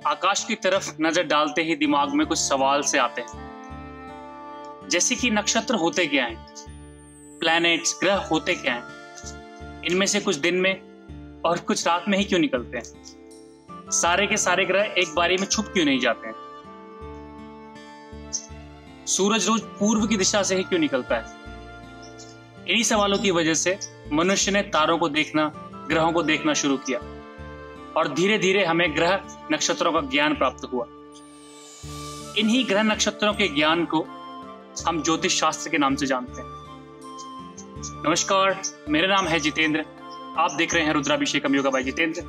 आकाश की तरफ नजर डालते ही दिमाग में कुछ सवाल से आते हैं, जैसे कि नक्षत्र होते क्या हैं, प्लैनेट्स ग्रह होते क्या हैं, इनमें से कुछ दिन में और कुछ रात में ही क्यों निकलते हैं, सारे के सारे ग्रह एक बारी में छुप क्यों नहीं जाते हैं, सूरज रोज पूर्व की दिशा से ही क्यों निकलता है। इन्हीं सवालों की वजह से मनुष्य ने तारों को देखना, ग्रहों को देखना शुरू किया और धीरे धीरे हमें ग्रह नक्षत्रों का ज्ञान प्राप्त हुआ। इन्हीं ग्रह नक्षत्रों के ज्ञान को हम ज्योतिष शास्त्र के नाम से जानते हैं। नमस्कार, मेरा नाम है जितेंद्र। आप देख रहे हैं रुद्राभिषेकम योगा बाय जितेंद्र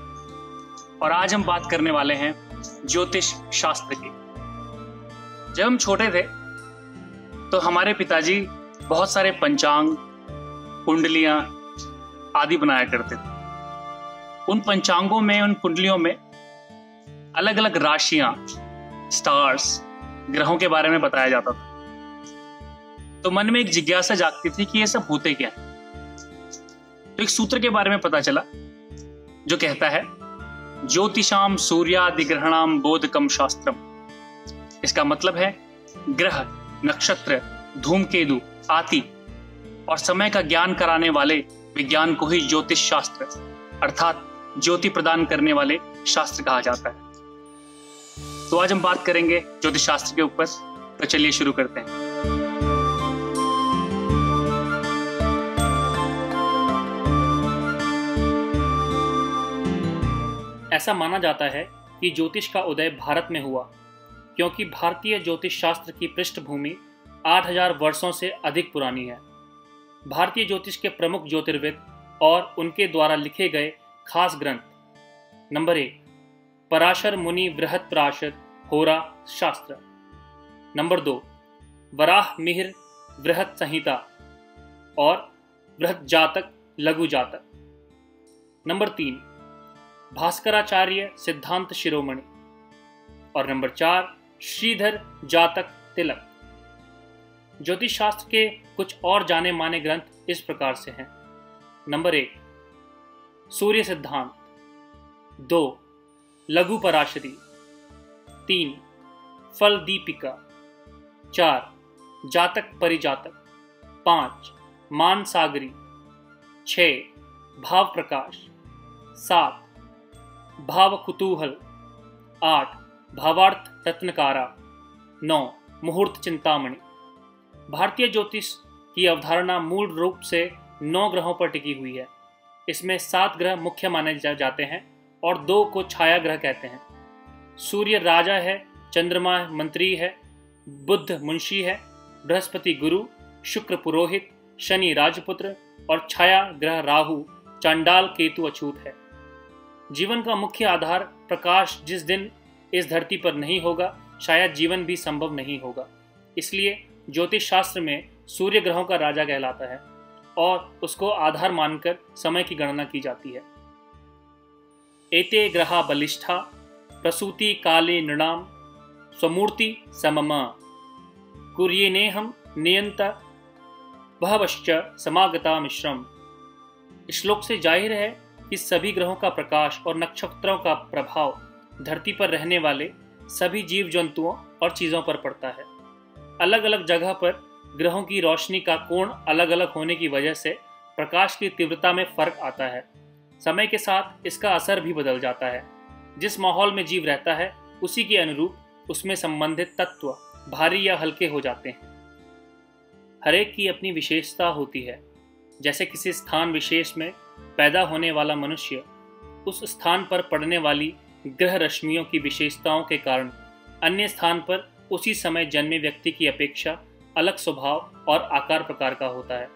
और आज हम बात करने वाले हैं ज्योतिष शास्त्र की। जब हम छोटे थे तो हमारे पिताजी बहुत सारे पंचांग, कुंडलियां आदि बनाया करते थे। उन पंचांगों में, उन कुंडलियों में अलग अलग राशियां, स्टार्स, ग्रहों के बारे में बताया जाता था। तो मन में एक जिज्ञासा जागती थी कि ये सब होते क्या है। तो एक सूत्र के बारे में पता चला जो कहता है ज्योतिषाम सूर्यादिग्रहणाम बोधकम शास्त्रम। इसका मतलब है ग्रह, नक्षत्र, धूमकेतु आदि और समय का ज्ञान कराने वाले विज्ञान को ही ज्योतिष शास्त्र अर्थात ज्योति प्रदान करने वाले शास्त्र कहा जाता है। तो आज हम बात करेंगे ज्योतिष शास्त्र के ऊपर। तो चलिए शुरू करते हैं। ऐसा माना जाता है कि ज्योतिष का उदय भारत में हुआ, क्योंकि भारतीय ज्योतिष शास्त्र की पृष्ठभूमि 8000 वर्षों से अधिक पुरानी है। भारतीय ज्योतिष के प्रमुख ज्योतिर्विद और उनके द्वारा लिखे गए खास ग्रंथ: नंबर 1 पराशर मुनि बृहत पराशर होरा शास्त्र, नंबर 2 वराह मिहिर बृहत संहिता और बृहत जातक लघु जातक, नंबर 3 भास्कराचार्य सिद्धांत शिरोमणि और नंबर 4 श्रीधर जातक तिलक। ज्योतिष शास्त्र के कुछ और जाने माने ग्रंथ इस प्रकार से हैं: नंबर 1 सूर्य सिद्धांत, 2 लघु पराशरी, 3 फल दीपिका, 4 जातक परिजातक, 5 मान सागरी, 6 भाव प्रकाश, 7 भाव कुतूहल, 8 भावार्थ रत्नकारा, 9 मुहूर्त चिंतामणि। भारतीय ज्योतिष की अवधारणा मूल रूप से 9 ग्रहों पर टिकी हुई है। इसमें 7 ग्रह मुख्य माने जाते हैं और 2 को छाया ग्रह कहते हैं। सूर्य राजा है, चंद्रमा मंत्री है, बुध मुंशी है, बृहस्पति गुरु, शुक्र पुरोहित, शनि राजपुत्र और छाया ग्रह राहु चांडाल केतु अछूत है। जीवन का मुख्य आधार प्रकाश जिस दिन इस धरती पर नहीं होगा, शायद जीवन भी संभव नहीं होगा। इसलिए ज्योतिष शास्त्र में सूर्य ग्रहों का राजा कहलाता है और उसको आधार मानकर समय की गणना की जाती है। एते ग्रहा बलिष्ठा प्रसूति काले नृणाम स्वमूर्ति सममा कुर्येनेहम नियंत बहवश्च समागता मिश्रम। श्लोक से जाहिर है कि सभी ग्रहों का प्रकाश और नक्षत्रों का प्रभाव धरती पर रहने वाले सभी जीव जंतुओं और चीज़ों पर पड़ता है। अलग अलग जगह पर ग्रहों की रोशनी का कोण अलग अलग होने की वजह से प्रकाश की तीव्रता में फर्क आता है। समय के साथ इसका असर भी बदल जाता है। जिस माहौल में जीव रहता है उसी के अनुरूप उसमें संबंधित तत्व भारी या हल्के हो जाते हैं। हर एक की अपनी विशेषता होती है। जैसे किसी स्थान विशेष में पैदा होने वाला मनुष्य उस स्थान पर पड़ने वाली ग्रह रश्मियों की विशेषताओं के कारण अन्य स्थान पर उसी समय जन्मे व्यक्ति की अपेक्षा अलग स्वभाव और आकार प्रकार का होता है।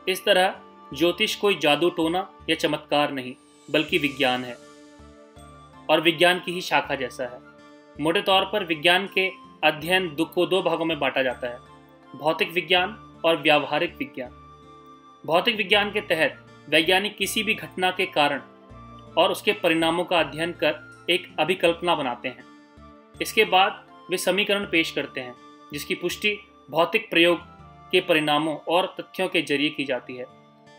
इस तरह ज्योतिष कोई जादू टोना या चमत्कार नहीं, बल्कि विज्ञान है और विज्ञान की ही शाखा जैसा है। मोटे तौर पर विज्ञान के अध्ययन को 2 भागों में बांटा जाता है: भौतिक विज्ञान और व्यावहारिक विज्ञान। भौतिक विज्ञान के तहत वैज्ञानिक किसी भी घटना के कारण और उसके परिणामों का अध्ययन कर एक अभिकल्पना बनाते हैं। इसके बाद वे समीकरण पेश करते हैं जिसकी पुष्टि भौतिक प्रयोग के परिणामों और तथ्यों के जरिए की जाती है।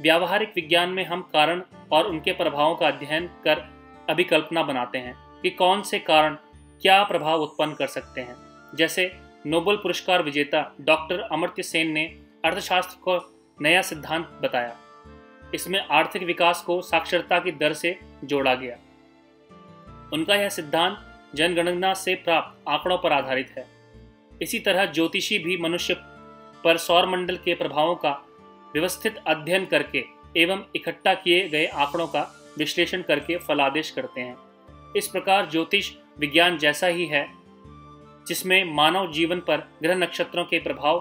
व्यावहारिक विज्ञान में हम कारण और उनके प्रभावों का अध्ययन कर अभिकल्पना बनाते हैं कि कौन से कारण क्या प्रभाव उत्पन्न कर सकते हैं। जैसे नोबेल पुरस्कार विजेता डॉक्टर अमर्त्य सेन ने अर्थशास्त्र को नया सिद्धांत बताया। इसमें आर्थिक विकास को साक्षरता की दर से जोड़ा गया। उनका यह सिद्धांत जनगणना से प्राप्त आंकड़ों पर आधारित है। इसी तरह ज्योतिषी भी मनुष्य पर सौरमंडल के प्रभावों का व्यवस्थित अध्ययन करके एवं इकट्ठा किए गए आंकड़ों का विश्लेषण करके फलादेश करते हैं। इस प्रकार ज्योतिष विज्ञान जैसा ही है, जिसमें मानव जीवन पर ग्रह नक्षत्रों के प्रभाव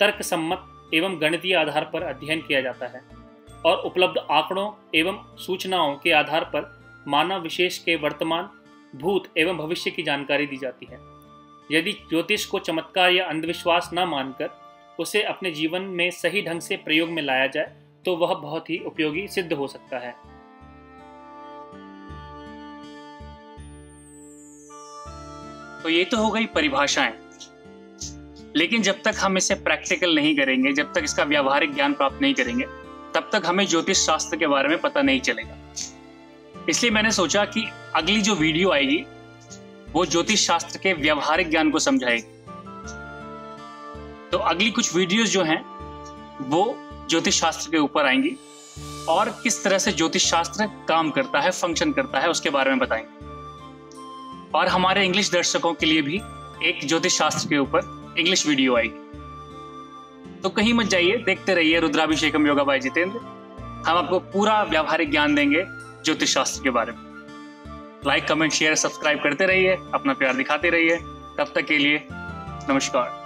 तर्कसम्मत एवं गणितीय आधार पर अध्ययन किया जाता है और उपलब्ध आंकड़ों एवं सूचनाओं के आधार पर मानव विशेष के वर्तमान, भूत एवं भविष्य की जानकारी दी जाती है। यदि ज्योतिष को चमत्कार या अंधविश्वास न मानकर उसे अपने जीवन में सही ढंग से प्रयोग में लाया जाए तो वह बहुत ही उपयोगी सिद्ध हो सकता है। तो ये तो हो गई परिभाषाएं, लेकिन जब तक हम इसे प्रैक्टिकल नहीं करेंगे, जब तक इसका व्यावहारिक ज्ञान प्राप्त नहीं करेंगे, तब तक हमें ज्योतिष शास्त्र के बारे में पता नहीं चलेगा। इसलिए मैंने सोचा कि अगली जो वीडियो आएगी वो ज्योतिष शास्त्र के व्यावहारिक ज्ञान को समझाएगी। तो अगली कुछ वीडियोस जो हैं वो ज्योतिष शास्त्र के ऊपर आएंगी और किस तरह से ज्योतिष शास्त्र काम करता है, फंक्शन करता है, उसके बारे में बताएंगे। और हमारे इंग्लिश दर्शकों के लिए भी एक ज्योतिष शास्त्र के ऊपर इंग्लिश वीडियो आएगी। तो कहीं मत जाइए, देखते रहिए रुद्राभिषेकम योगा बाय जितेंद्र। हम आपको पूरा व्यावहारिक ज्ञान देंगे ज्योतिष शास्त्र के बारे में। लाइक, कमेंट, शेयर, सब्सक्राइब करते रहिए, अपना प्यार दिखाते रहिए। तब तक के लिए नमस्कार।